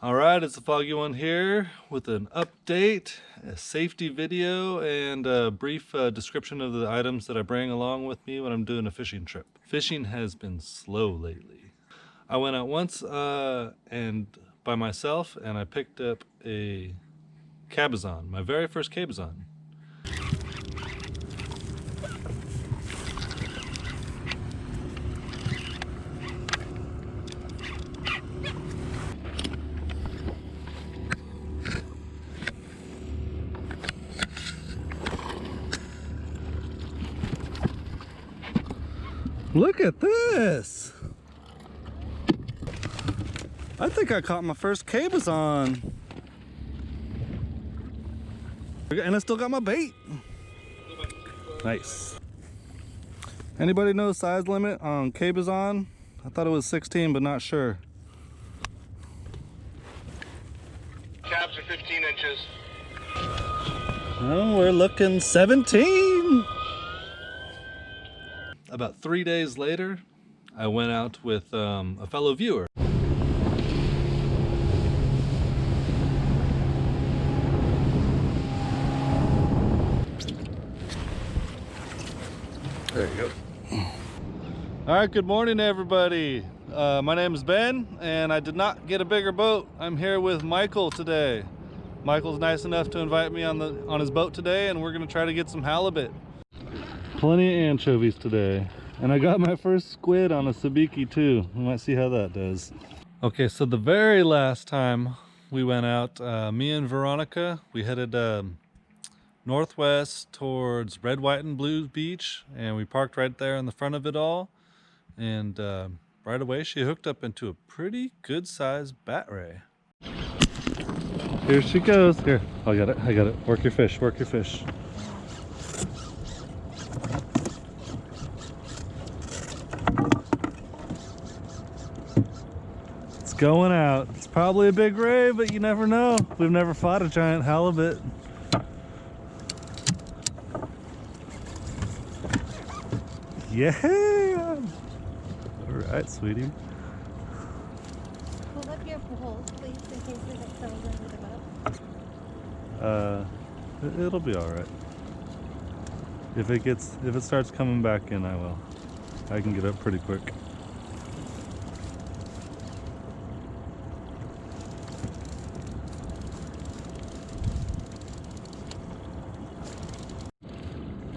All right, it's the Foggy One here with an update, a safety video, and a brief description of the items that I bring along with me when I'm doing a fishing trip. Fishing has been slow lately. I went out once and by myself, and I picked up a cabezon, my very first cabezon. Look at this! I think I caught my first cabezon. And I still got my bait. Nice. Anybody know size limit on cabezon? I thought it was 16, but not sure. Cabs are 15 inches. Oh, we're looking 17. About 3 days later, I went out with a fellow viewer. There you go. All right, good morning, everybody. My name is Ben, and I did not get a bigger boat. I'm here with Michael today. Michael's nice enough to invite me on his boat today, and we're gonna try to get some halibut. Plenty of anchovies today, and I got my first squid on a sabiki too. We might see how that does. Okay, so the very last time we went out, me and Veronica, we headed northwest towards Red, White, and Blue Beach, and we parked right there in the front of it all. And right away, she hooked up into a pretty good-sized bat ray. Here she goes. Here, I got it. Work your fish. It's going out. It's probably a big ray, but you never know. We've never fought a giant halibut. Yeah! Alright, sweetie. Pull up your poles, please, in case it falls under the boat. It'll be alright. If it starts coming back in, I will. I can get up pretty quick.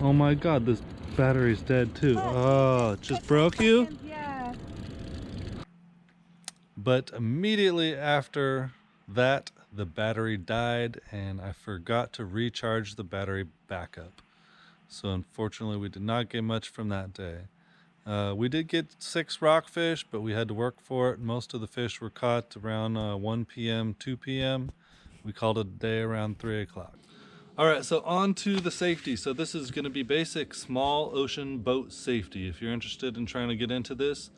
Oh my god, this battery's dead too. Oh, it just broke you? Yeah. But immediately after that, the battery died, and I forgot to recharge the battery back up. So unfortunately, we did not get much from that day. We did get 6 rockfish, but we had to work for it. Most of the fish were caught around 1 p.m., 2 p.m. We called it a day around 3 o'clock. All right, so on to the safety. So this is going to be basic small ocean boat safety. If you're interested in trying to get into this,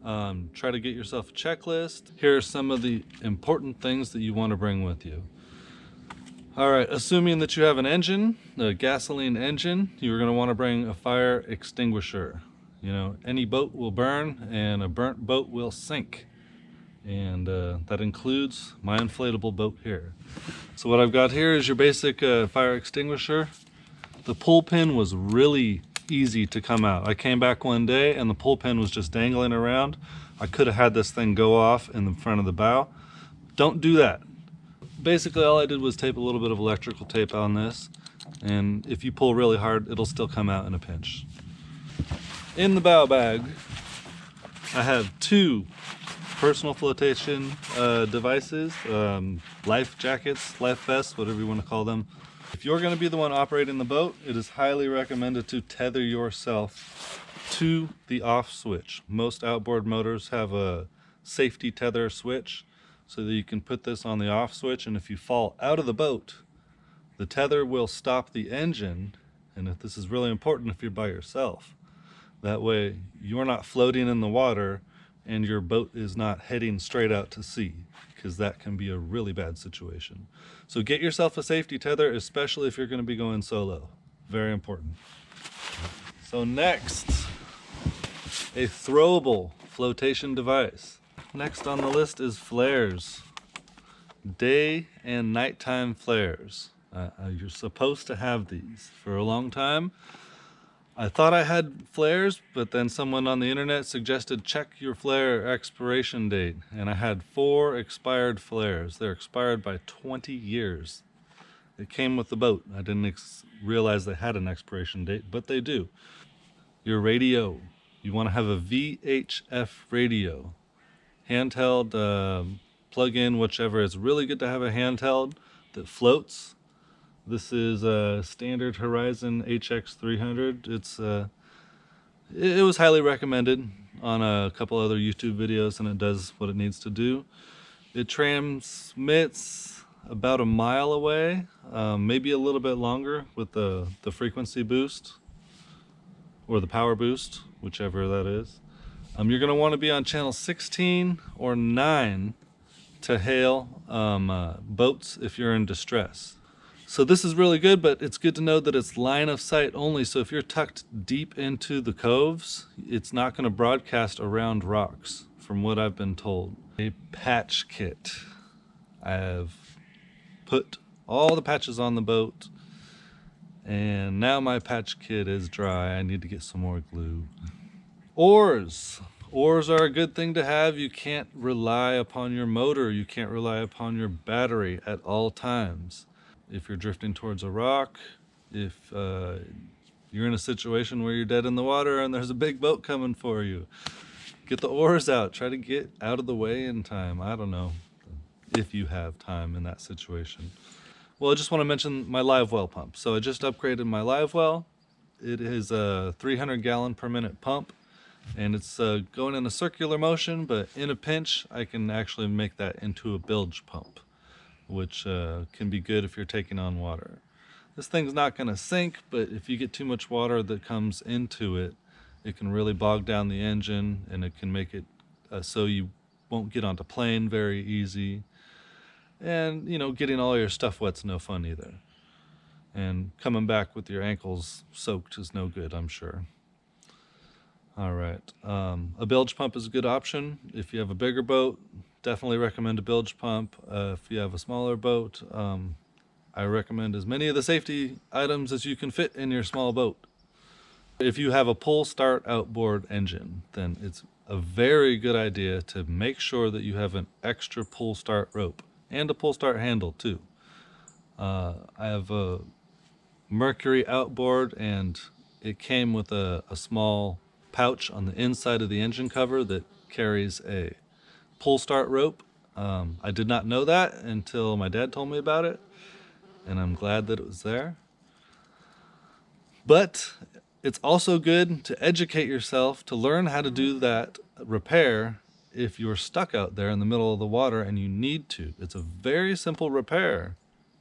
try to get yourself a checklist. Here are some of the important things that you want to bring with you. All right, assuming that you have an engine, a gasoline engine, you're going to want to bring a fire extinguisher. You know, any boat will burn, and a burnt boat will sink. And that includes my inflatable boat here. So what I've got here is your basic fire extinguisher. The pull pin was really easy to come out. I came back one day and the pull pin was just dangling around. I could have had this thing go off in the front of the bow. Don't do that. Basically all I did was tape a little bit of electrical tape on this, and if you pull really hard, it'll still come out in a pinch. In the bow bag, I have 2 personal flotation devices, life jackets, life vests, whatever you want to call them. If you're going to be the one operating the boat, it is highly recommended to tether yourself to the off switch. Most outboard motors have a safety tether switch so that you can put this on the off switch, and if you fall out of the boat, the tether will stop the engine. And if this is really important if you're by yourself, that way you're not floating in the water and your boat is not heading straight out to sea, because that can be a really bad situation. So get yourself a safety tether, especially if you're going to be going solo. Very important. So next, a throwable flotation device. Next on the list is flares. day and nighttime flares. You're supposed to have these. For a long time, I thought I had flares, but then someone on the internet suggested check your flare expiration date, and I had 4 expired flares. They're expired by 20 years. It came with the boat. I didn't realize they had an expiration date, but they do. Your radio. You want to have a VHF radio. Handheld, plug in, whichever. It's really good to have a handheld that floats. This is a standard Horizon HX300. It was highly recommended on a couple other YouTube videos, and it does what it needs to do. It transmits about a mile away, maybe a little bit longer with the frequency boost or the power boost, whichever that is. You're going to want to be on channel 16 or 9 to hail boats if you're in distress. So this is really good, but it's good to know that it's line of sight only. So if you're tucked deep into the coves, it's not going to broadcast around rocks, from what I've been told. A patch kit. I've put all the patches on the boat, and now my patch kit is dry. I need to get some more glue. Oars. Oars are a good thing to have. You can't rely upon your motor. You can't rely upon your battery at all times. If you're drifting towards a rock, if you're in a situation where you're dead in the water and there's a big boat coming for you, get the oars out. Try to get out of the way in time. I don't know if you have time in that situation. Well, I just want to mention my live well pump. So I just upgraded my live well. It is a 300 gallon per minute pump, and it's going in a circular motion, but in a pinch, I can actually make that into a bilge pump, which can be good if you're taking on water. This thing's not going to sink, but if you get too much water that comes into it, it can really bog down the engine, and it can make it so you won't get onto plane very easy. And, you know, getting all your stuff wet's no fun either. And coming back with your ankles soaked is no good, I'm sure. All right. A bilge pump is a good option. If you have a bigger boat, definitely recommend a bilge pump. If you have a smaller boat, I recommend as many of the safety items as you can fit in your small boat. If you have a pull start outboard engine, then it's a very good idea to make sure that you have an extra pull start rope and a pull start handle too. I have a Mercury outboard, and it came with a small pouch on the inside of the engine cover that carries a pull start rope. I did not know that until my dad told me about it, and I'm glad that it was there. But it's also good to educate yourself to learn how to do that repair if you're stuck out there in the middle of the water and you need to. It's a very simple repair.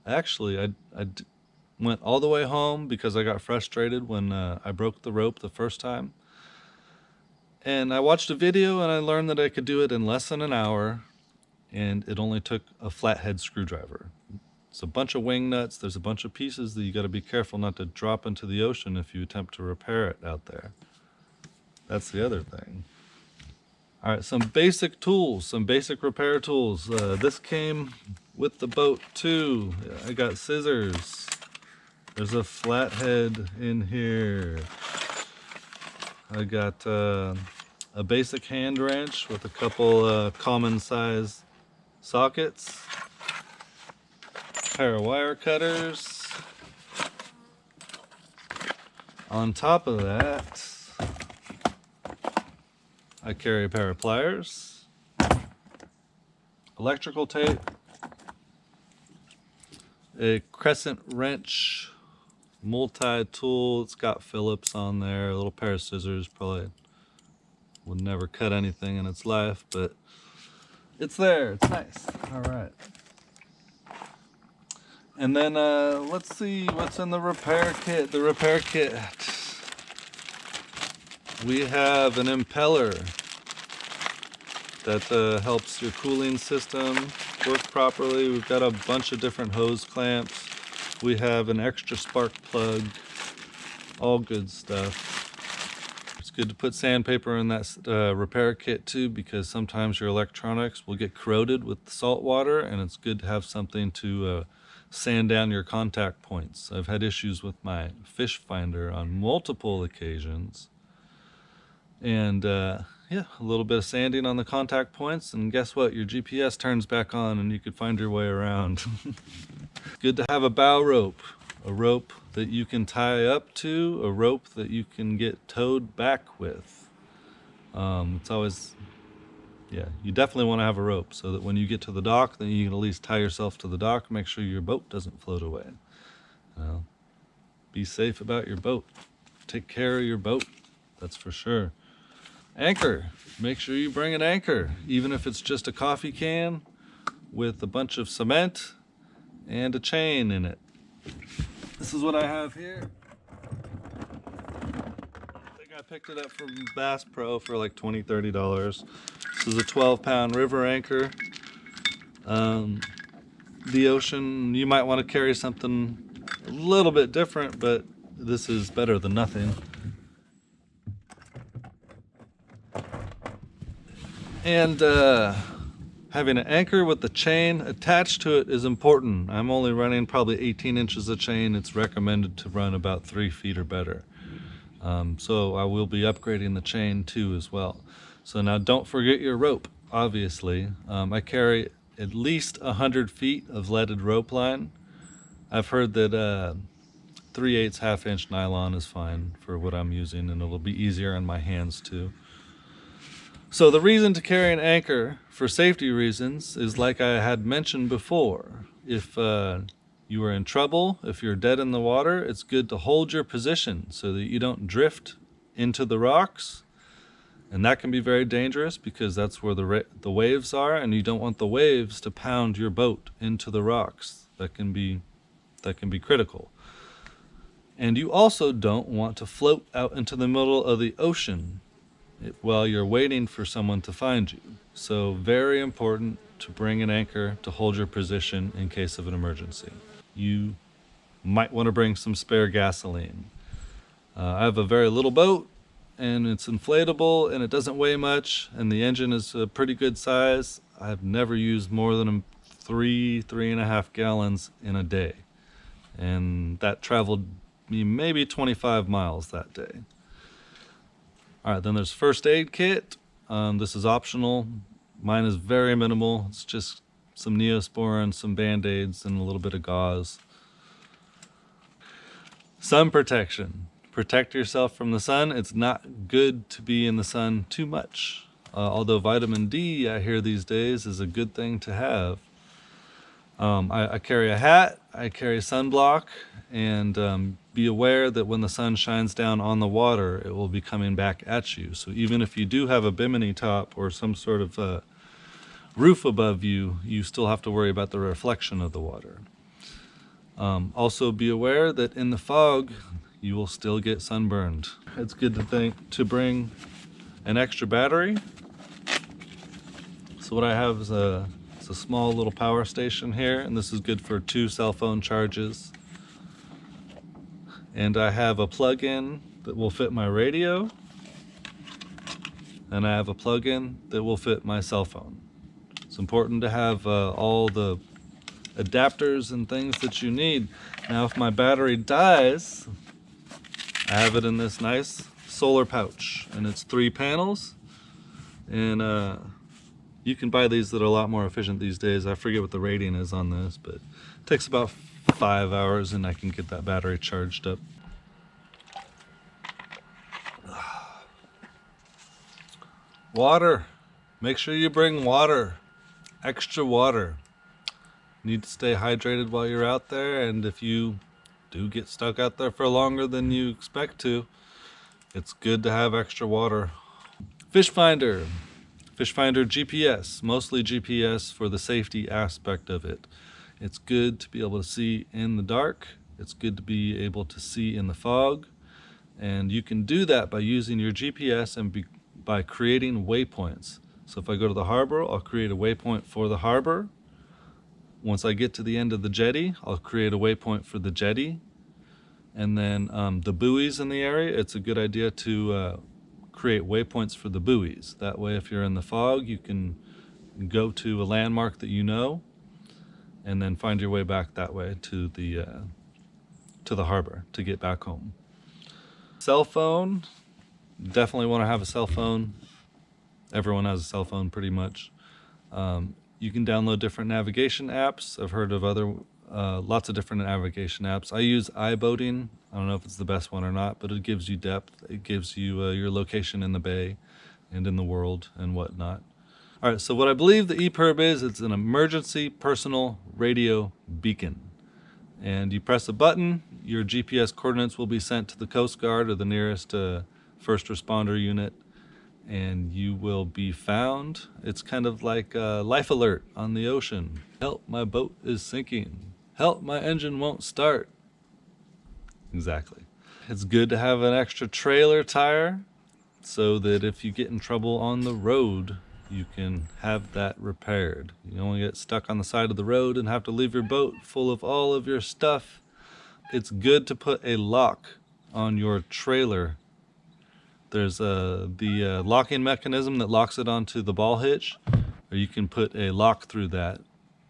Actually, I went all the way home because I got frustrated when I broke the rope the first time. And I watched a video and I learned that I could do it in less than an hour, and it only took a flathead screwdriver. It's a bunch of wing nuts. There's a bunch of pieces that you got to be careful not to drop into the ocean if you attempt to repair it out there. That's the other thing. All right, some basic tools, some basic repair tools. This came with the boat too. I got scissors. There's a flathead in here. I got a basic hand wrench with a couple common size sockets. Pair of wire cutters. On top of that, I carry a pair of pliers, electrical tape, a crescent wrench, multi-tool. It's got Phillips on there, a little pair of scissors. Probably would never cut anything in its life, but it's there. It's nice. All right. And then let's see what's in the repair kit. The repair kit. We have an impeller that helps your cooling system work properly. We've got a bunch of different hose clamps. We have an extra spark plug. All good stuff. It's good to put sandpaper in that repair kit too, because sometimes your electronics will get corroded with the salt water, and it's good to have something to sand down your contact points. I've had issues with my fish finder on multiple occasions. And yeah, a little bit of sanding on the contact points, and guess what? Your GPS turns back on and you could find your way around. Good to have a bow rope, a rope that you can tie up to, a rope that you can get towed back with. It's always, yeah, you definitely want to have a rope so that when you get to the dock, then you can at least tie yourself to the dock, make sure your boat doesn't float away. Be safe about your boat. Take care of your boat, that's for sure. Anchor. Make sure you bring an anchor, even if it's just a coffee can with a bunch of cement and a chain in it. This is what I have here. I think I picked it up from Bass Pro for like $20, $30. This is a 12-pound river anchor. The ocean, you might want to carry something a little bit different, but this is better than nothing. And having an anchor with the chain attached to it is important. I'm only running probably 18 inches of chain. It's recommended to run about 3 feet or better. So I will be upgrading the chain too as well. So now don't forget your rope, obviously. I carry at least 100 feet of leaded rope line. I've heard that 3/8 half-inch nylon is fine for what I'm using, and it'll be easier on my hands too. So the reason to carry an anchor for safety reasons is like I had mentioned before. If you are in trouble, if you're dead in the water, it's good to hold your position so that you don't drift into the rocks. And that can be very dangerous because that's where the waves are, and you don't want the waves to pound your boat into the rocks. That can be critical. And you also don't want to float out into the middle of the ocean while you're waiting for someone to find you. So very important to bring an anchor to hold your position in case of an emergency. You might want to bring some spare gasoline. I have a very little boat, and it's inflatable, and it doesn't weigh much, and the engine is a pretty good size. I've never used more than 3.5 gallons in a day, and that traveled me maybe 25 miles that day. All right, then there's first aid kit. This is optional. Mine is very minimal. It's just some Neosporin, some Band-Aids, and a little bit of gauze. Sun protection. Protect yourself from the sun. It's not good to be in the sun too much. Although vitamin D, I hear these days, is a good thing to have. I carry a hat, I carry sunblock, and be aware that when the sun shines down on the water, it will be coming back at you. So even if you do have a bimini top or some sort of roof above you, you still have to worry about the reflection of the water. Also be aware that in the fog, you will still get sunburned. It's good to bring an extra battery. So what I have is a small little power station here, and this is good for 2 cell phone charges. And I have a plug-in that will fit my radio, and I have a plug-in that will fit my cell phone. It's important to have all the adapters and things that you need. Now if my battery dies, I have it in this nice solar pouch, and it's 3 panels, and you can buy these that are a lot more efficient these days. I forget what the rating is on this, but it takes about 5 hours and I can get that battery charged up. Water. Make sure you bring water. Extra water. You need to stay hydrated while you're out there, and if you do get stuck out there for longer than you expect to, it's good to have extra water. Fish finder. Fish finder GPS, mostly GPS for the safety aspect of it. It's good to be able to see in the dark. It's good to be able to see in the fog. And you can do that by using your GPS and by creating waypoints. So if I go to the harbor, I'll create a waypoint for the harbor. Once I get to the end of the jetty, I'll create a waypoint for the jetty. And then the buoys in the area, it's a good idea to create waypoints for the buoys. That way, if you're in the fog, you can go to a landmark that you know, and then find your way back that way to the harbor to get back home. Cell phone, definitely want to have a cell phone. Everyone has a cell phone pretty much. You can download different navigation apps. I've heard of other lots of different navigation apps. I use iBoating. I don't know if it's the best one or not, but it gives you depth. It gives you your location in the bay and in the world and whatnot. All right, so what I believe the EPIRB is, it's an emergency personal radio beacon. And you press a button, your GPS coordinates will be sent to the Coast Guard or the nearest first responder unit, and you will be found. It's kind of like a life alert on the ocean. Help, my boat is sinking. Help, my engine won't start. Exactly. It's good to have an extra trailer tire so that if you get in trouble on the road, you can have that repaired. You don't want to get stuck on the side of the road and have to leave your boat full of all of your stuff. It's good to put a lock on your trailer. There's the locking mechanism that locks it onto the ball hitch, or you can put a lock through that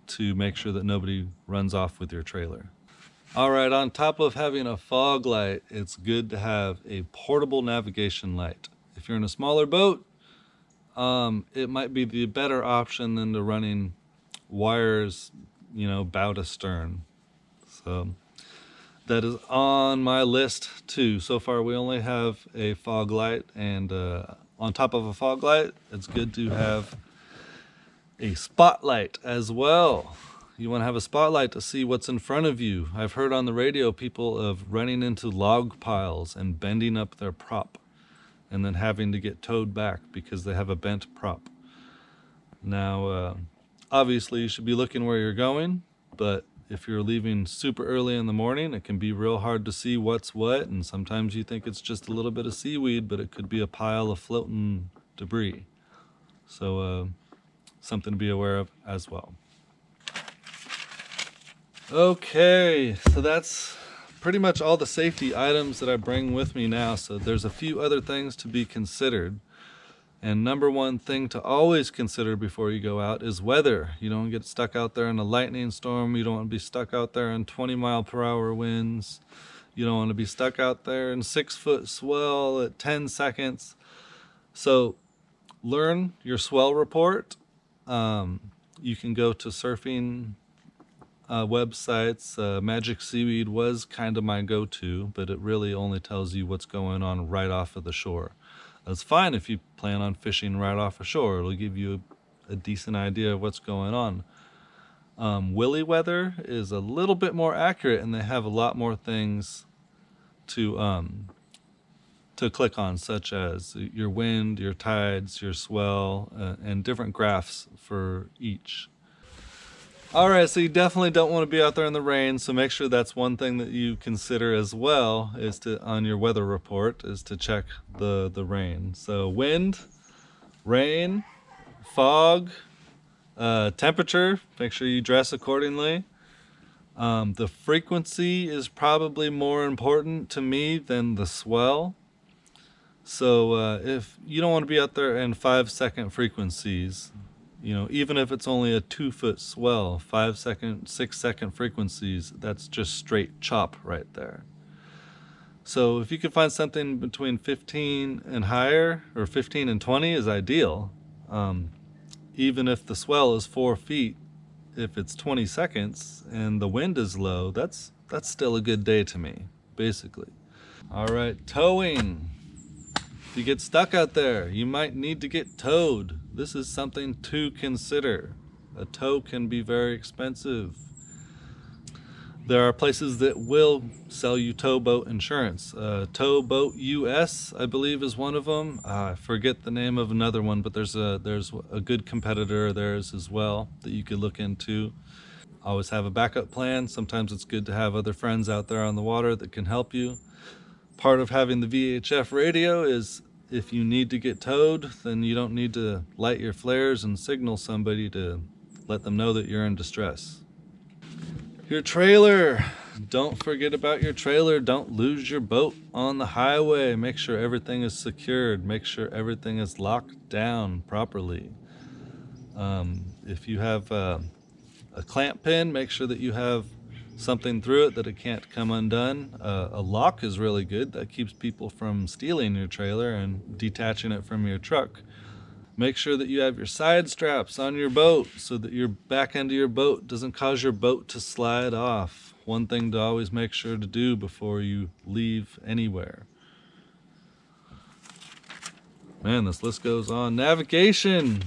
to make sure that nobody runs off with your trailer. All right, on top of having a fog light, it's good to have a portable navigation light. If you're in a smaller boat, it might be the better option than to running wires, bow to stern. So that is on my list too. So far, we only have a fog light, and on top of a fog light, it's good to have a spotlight as well. You want to have a spotlight to see what's in front of you. I've heard on the radio people of running into log piles and bending up their prop and then having to get towed back because they have a bent prop. Now, obviously you should be looking where you're going, but if you're leaving super early in the morning, it can be real hard to see what's what, and sometimes you think it's just a little bit of seaweed, but it could be a pile of floating debris. So something to be aware of as well. Okay, so that's pretty much all the safety items that I bring with me now. So there's a few other things to be considered. And number one thing to always consider before you go out is weather. You don't get stuck out there in a lightning storm. You don't want to be stuck out there in 20-mile-per-hour winds. You don't want to be stuck out there in 6-foot swell at 10 seconds. So learn your swell report. You can go to surfing websites. Magic Seaweed was kind of my go-to, but it really only tells you what's going on right off of the shore. That's fine if you plan on fishing right off the shore. It'll give you a decent idea of what's going on. Willy Weather is a little bit more accurate, and they have a lot more things to click on, such as your wind, your tides, your swell, and different graphs for each. All right, so you definitely don't want to be out there in the rain, so make sure that's one thing that you consider as well, is to, on your weather report, is to check the rain. So wind, rain, fog, temperature, make sure you dress accordingly. The frequency is probably more important to me than the swell. So if you don't want to be out there in 5-second frequencies, even if it's only a 2-foot swell, 5-second, 6-second frequencies, that's just straight chop right there. So if you could find something between 15 and higher, or 15 and 20 is ideal. Even if the swell is 4 feet, if it's 20 seconds and the wind is low, that's still a good day to me, basically. All right, towing. If you get stuck out there, you might need to get towed. This is something to consider. A tow can be very expensive. There are places that will sell you towboat insurance. Towboat US, I believe, is one of them. I forget the name of another one, but there's a good competitor of theirs as well that you could look into. Always have a backup plan. Sometimes it's good to have other friends out there on the water that can help you. Part of having the VHF radio is if you need to get towed, then you don't need to light your flares and signal somebody to let them know that you're in distress. Your trailer, Don't forget about your trailer. Don't lose your boat on the highway. Make sure everything is secured. Make sure everything is locked down properly. If you have a clamp pin, make sure that you have something through it that it can't come undone. A lock is really good. That keeps people from stealing your trailer and detaching it from your truck. Make sure that you have your side straps on your boat so that your back end of your boat doesn't cause your boat to slide off. One thing to always make sure to do before you leave anywhere. Man, this list goes on. Navigation.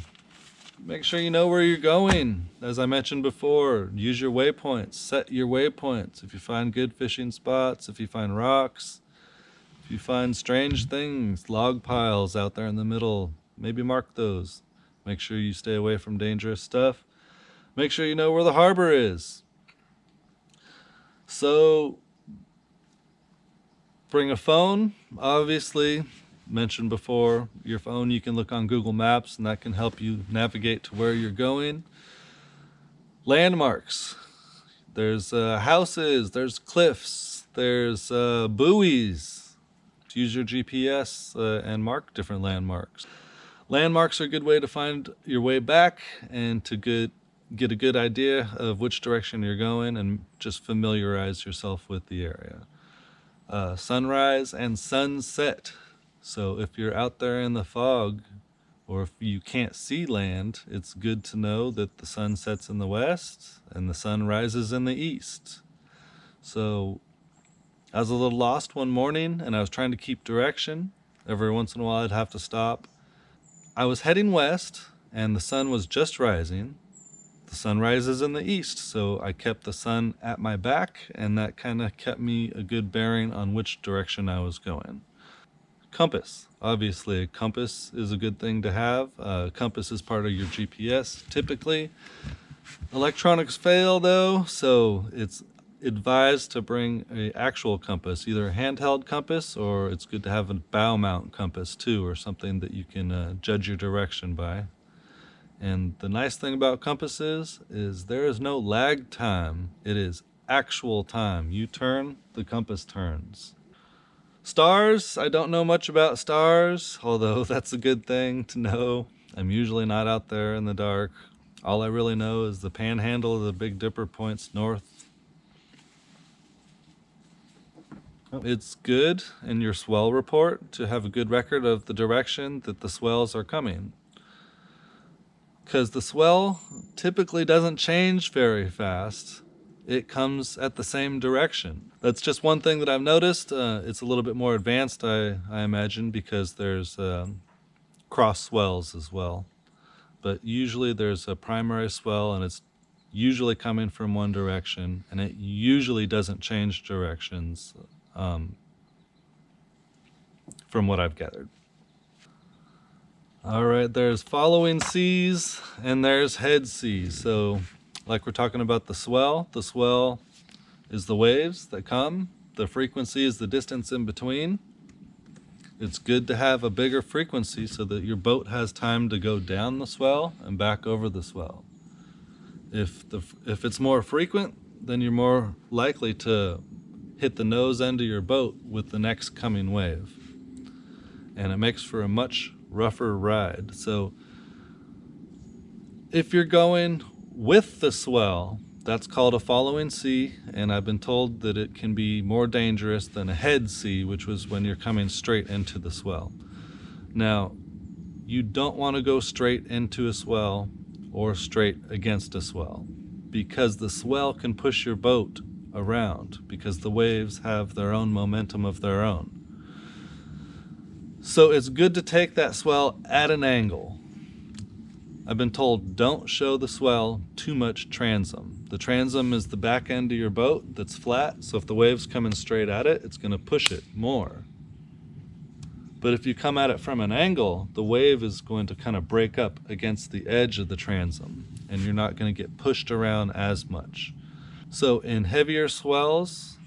Make sure you know where you're going. As I mentioned before, use your waypoints. Set your waypoints. If you find good fishing spots, if you find rocks, if you find strange things, log piles out there in the middle, maybe mark those. Make sure you stay away from dangerous stuff. Make sure you know where the harbor is. So, bring a phone, obviously. Mentioned before, your phone, you can look on Google Maps and that can help you navigate to where you're going. Landmarks. There's houses, there's cliffs, there's buoys. Use your GPS and mark different landmarks. Landmarks are a good way to find your way back and to get a good idea of which direction you're going and just familiarize yourself with the area. Sunrise and sunset. So if you're out there in the fog or if you can't see land, it's good to know that the sun sets in the west and the sun rises in the east. So I was a little lost one morning and I was trying to keep direction. Every once in a while I'd have to stop. I was heading west and the sun was just rising. The sun rises in the east, so I kept the sun at my back and that kind of kept me a good bearing on which direction I was going. Compass. Obviously, a compass is a good thing to have. Compass is part of your GPS typically. Electronics fail though, so it's advised to bring an actual compass, either a handheld compass or it's good to have a bow mount compass too, or something that you can judge your direction by. And the nice thing about compasses is there is no lag time. It is actual time. You turn, the compass turns. Stars, I don't know much about stars, although that's a good thing to know. I'm usually not out there in the dark. All I really know is the panhandle of the Big Dipper points north. It's good in your swell report to have a good record of the direction that the swells are coming. Because the swell typically doesn't change very fast. It comes at the same direction. That's just one thing that I've noticed. It's a little bit more advanced, I imagine, because there's cross swells as well. But usually there's a primary swell and it's usually coming from one direction and it usually doesn't change directions from what I've gathered. All right, there's following seas and there's head seas. So like we're talking about the swell is the waves that come. The frequency is the distance in between. It's good to have a bigger frequency so that your boat has time to go down the swell and back over the swell. If it's more frequent, then you're more likely to hit the nose end of your boat with the next coming wave. And it makes for a much rougher ride. So if you're going with the swell, that's called a following sea, and I've been told that it can be more dangerous than a head sea, which was when you're coming straight into the swell. Now, you don't want to go straight into a swell or straight against a swell, because the swell can push your boat around, because the waves have their own momentum of their own. So it's good to take that swell at an angle. I've been told don't show the swell too much transom. The transom is the back end of your boat that's flat, so if the wave's coming straight at it, it's going to push it more. But if you come at it from an angle, the wave is going to kind of break up against the edge of the transom, and you're not going to get pushed around as much. So in heavier swells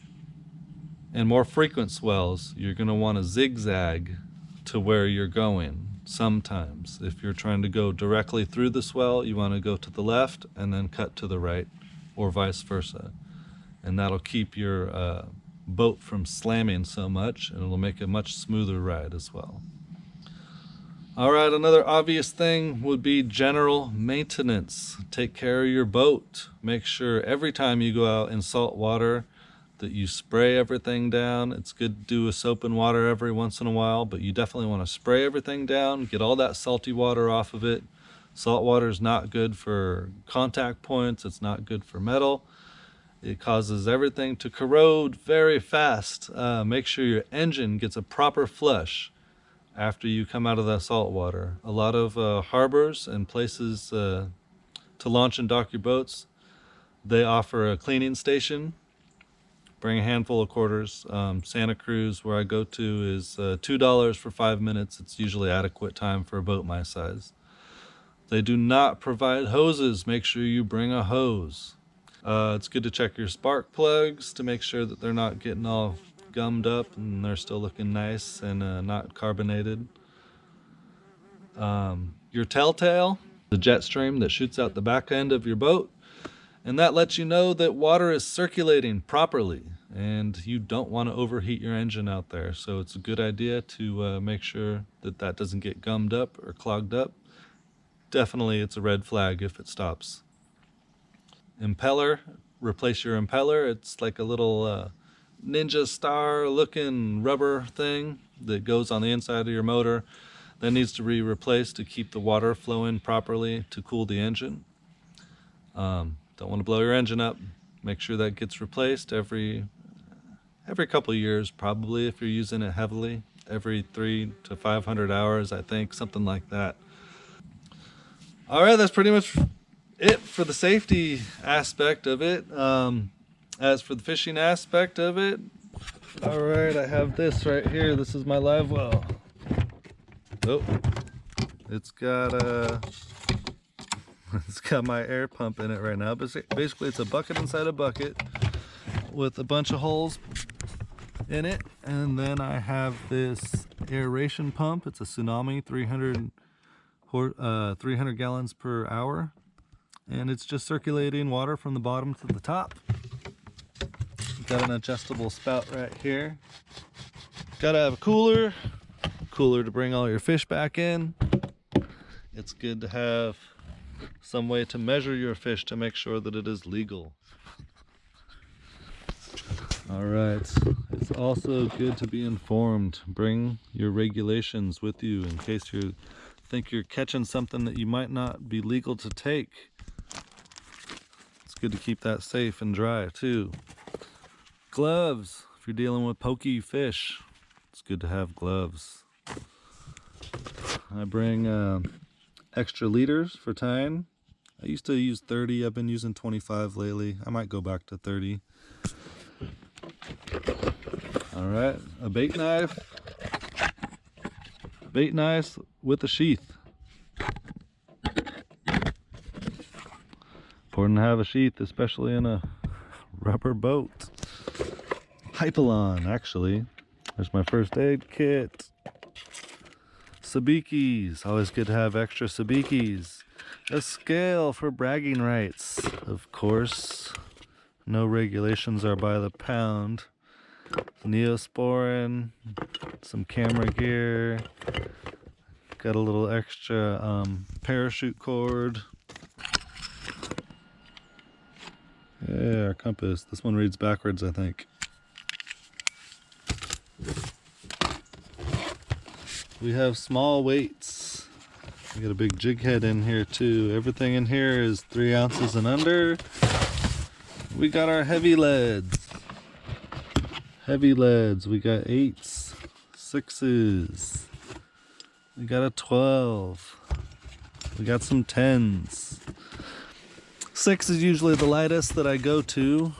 and more frequent swells, you're going to want to zigzag to where you're going. Sometimes, if you're trying to go directly through the swell, you want to go to the left and then cut to the right, or vice versa. and that'll keep your boat from slamming so much, and it'll make a much smoother ride as well. All right, another obvious thing would be general maintenance. Take care of your boat. Make sure every time you go out in salt water that you spray everything down. It's good to do a soap and water every once in a while, but you definitely want to spray everything down, get all that salty water off of it. Salt water is not good for contact points. It's not good for metal. It causes everything to corrode very fast. Make sure your engine gets a proper flush after you come out of that salt water. A lot of harbors and places to launch and dock your boats, they offer a cleaning station. Bring a handful of quarters. Santa Cruz, where I go to, is $2 for 5 minutes. It's usually adequate time for a boat my size. They do not provide hoses. Make sure you bring a hose. It's good to check your spark plugs to make sure that they're not getting all gummed up and they're still looking nice and not carbonated. Your telltale, the jet stream that shoots out the back end of your boat, and that lets you know that water is circulating properly and you don't want to overheat your engine out there. So it's a good idea to make sure that that doesn't get gummed up or clogged up. Definitely it's a red flag if it stops. Impeller, replace your impeller. It's like a little ninja star looking rubber thing that goes on the inside of your motor that needs to be replaced to keep the water flowing properly to cool the engine. Don't want to blow your engine up. Make sure that gets replaced every couple of years, probably, if you're using it heavily. Every 300 to 500 hours, I think, something like that. All right, that's pretty much it for the safety aspect of it. As for the fishing aspect of it, all right, I have this right here. This is my live well. Oh, it's got my air pump in it right now. But basically, it's a bucket inside a bucket with a bunch of holes in it, and then I have this aeration pump. It's a Tsunami 300 gallons per hour, and it's just circulating water from the bottom to the top. Got an adjustable spout right here. Gotta have a cooler to bring all your fish back in. It's good to have some way to measure your fish to make sure that it is legal. All right, it's also good to be informed. Bring your regulations with you in case you think you're catching something that you might not be legal to take. It's good to keep that safe and dry too. Gloves, if you're dealing with pokey fish, it's good to have gloves. I bring extra leaders for tying. I used to use 30, I've been using 25 lately. I might go back to 30. All right, a bait knife. Bait knife with a sheath. Important to have a sheath, especially in a rubber boat. Hypalon, actually. There's my first aid kit. Sabikis, always good to have extra sabikis. A scale for bragging rights, of course. No regulations are by the pound. Neosporin, some camera gear. Got a little extra parachute cord. Yeah, our compass. This one reads backwards, I think. We have small weights. We got a big jig head in here too. Everything in here is 3 ounces and under. We got our heavy leads. Heavy leads. We got 8s, 6s. We got a 12. We got some 10s. 6 is usually the lightest that I go to.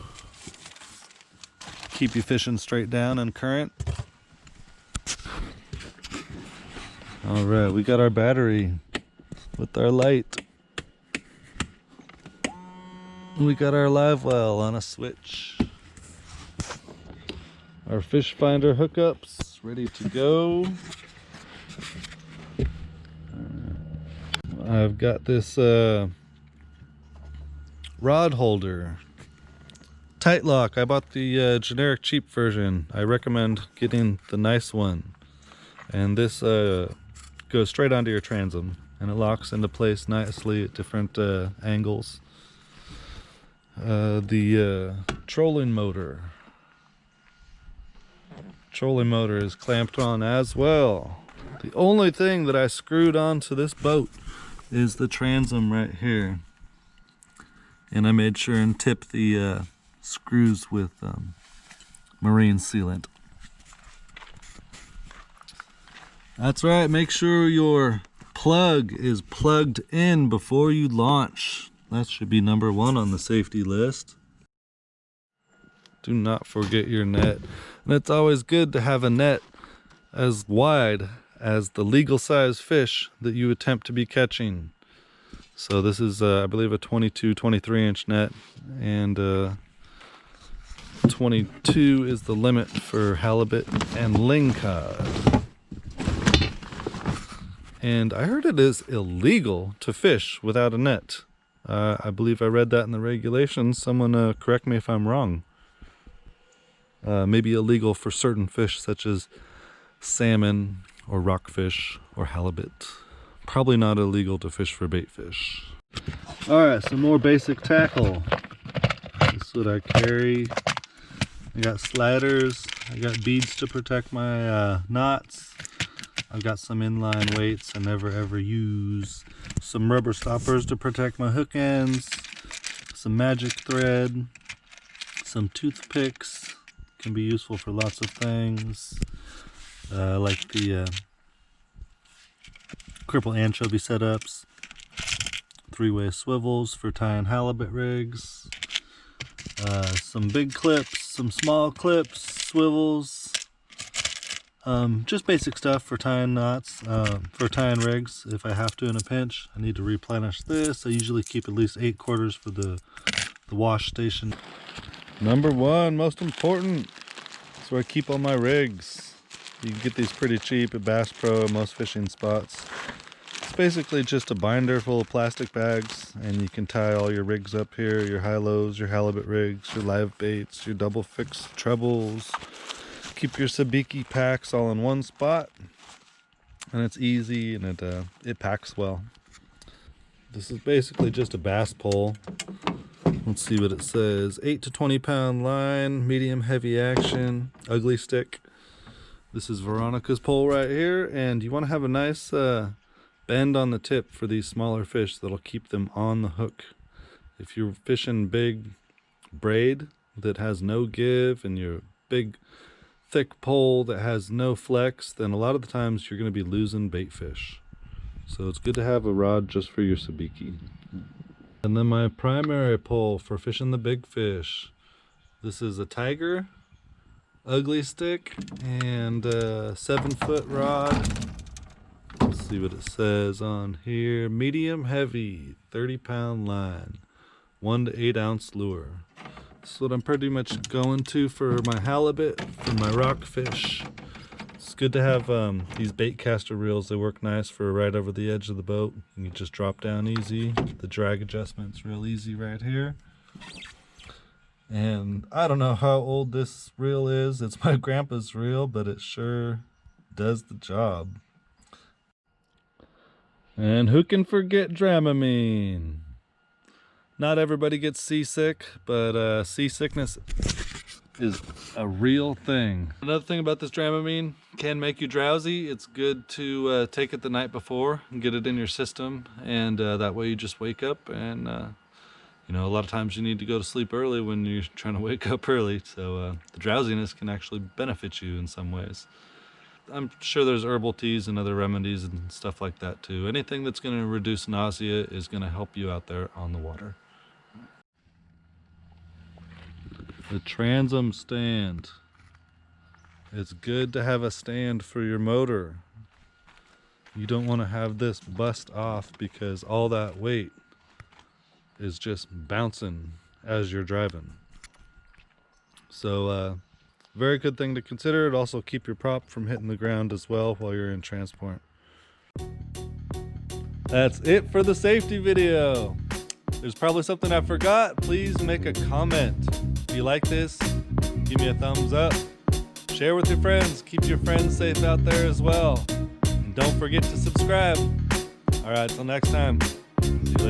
Keep you fishing straight down and current. All right, we got our battery with our light. We got our live well on a switch. Our fish finder hookups ready to go. I've got this rod holder tight lock. I bought the generic cheap version. I recommend getting the nice one. And this goes straight onto your transom, and it locks into place nicely at different angles. The trolling motor. Trolling motor is clamped on as well. The only thing that I screwed onto this boat is the transom right here. And I made sure and tip the screws with marine sealant. That's right, make sure your plug is plugged in before you launch. That should be number one on the safety list. Do not forget your net. And it's always good to have a net as wide as the legal size fish that you attempt to be catching. So this is, I believe, a 23 inch net, and 22 is the limit for halibut and lingcod. And I heard it is illegal to fish without a net. I believe I read that in the regulations. Someone correct me if I'm wrong. Maybe illegal for certain fish such as salmon or rockfish or halibut. Probably not illegal to fish for bait fish. Alright, some more basic tackle. This is what I carry. I got sliders. I got beads to protect my knots. I've got some inline weights I never ever use. Some rubber stoppers to protect my hook ends. Some magic thread. Some toothpicks. Can be useful for lots of things. Like the cripple anchovy setups. 3-way swivels for tying halibut rigs. Some big clips, some small clips, swivels. Just basic stuff for tying knots, for tying rigs if I have to in a pinch. I need to replenish this. I usually keep at least 8 quarters for the wash station. Number one, most important, that's where I keep all my rigs. You can get these pretty cheap at Bass Pro, most fishing spots. It's basically just a binder full of plastic bags, and you can tie all your rigs up here, your high-lows, your halibut rigs, your live baits, your double fixed trebles. Keep your sabiki packs all in one spot, and it's easy, and it packs well. This is basically just a bass pole. Let's see what it says. 8 to 20 pound line, medium heavy action, ugly stick. This is Veronica's pole right here, and you want to have a nice bend on the tip for these smaller fish that'll keep them on the hook. If you're fishing big braid that has no give, and your big thick pole that has no flex, then a lot of the times you're going to be losing bait fish. So it's good to have a rod just for your sabiki. And then my primary pole for fishing the big fish. This is a tiger, ugly stick, and a 7-foot rod. Let's see what it says on here. Medium heavy, 30 pound line, 1 to 8 ounce lure. That's what I'm pretty much going to for my halibut, for my rockfish. It's good to have these bait caster reels. They work nice for right over the edge of the boat. You can just drop down easy. The drag adjustment's real easy right here. And I don't know how old this reel is. It's my grandpa's reel, but it sure does the job. And who can forget Dramamine? Not everybody gets seasick, but seasickness is a real thing. Another thing about this Dramamine, can make you drowsy. It's good to take it the night before and get it in your system, and that way you just wake up, and you know, a lot of times you need to go to sleep early when you're trying to wake up early, so the drowsiness can actually benefit you in some ways. I'm sure there's herbal teas and other remedies and stuff like that too. Anything that's going to reduce nausea is going to help you out there on the water. The transom stand. It's good to have a stand for your motor. You don't want to have this bust off because all that weight is just bouncing as you're driving. So very good thing to consider. It also keep your prop from hitting the ground as well while you're in transport. That's it for the safety video. There's probably something I forgot. Please make a comment. you like this, give me a thumbs up. Share with your friends. Keep your friends safe out there as well. And don't forget to subscribe. All right, till next time. See you later.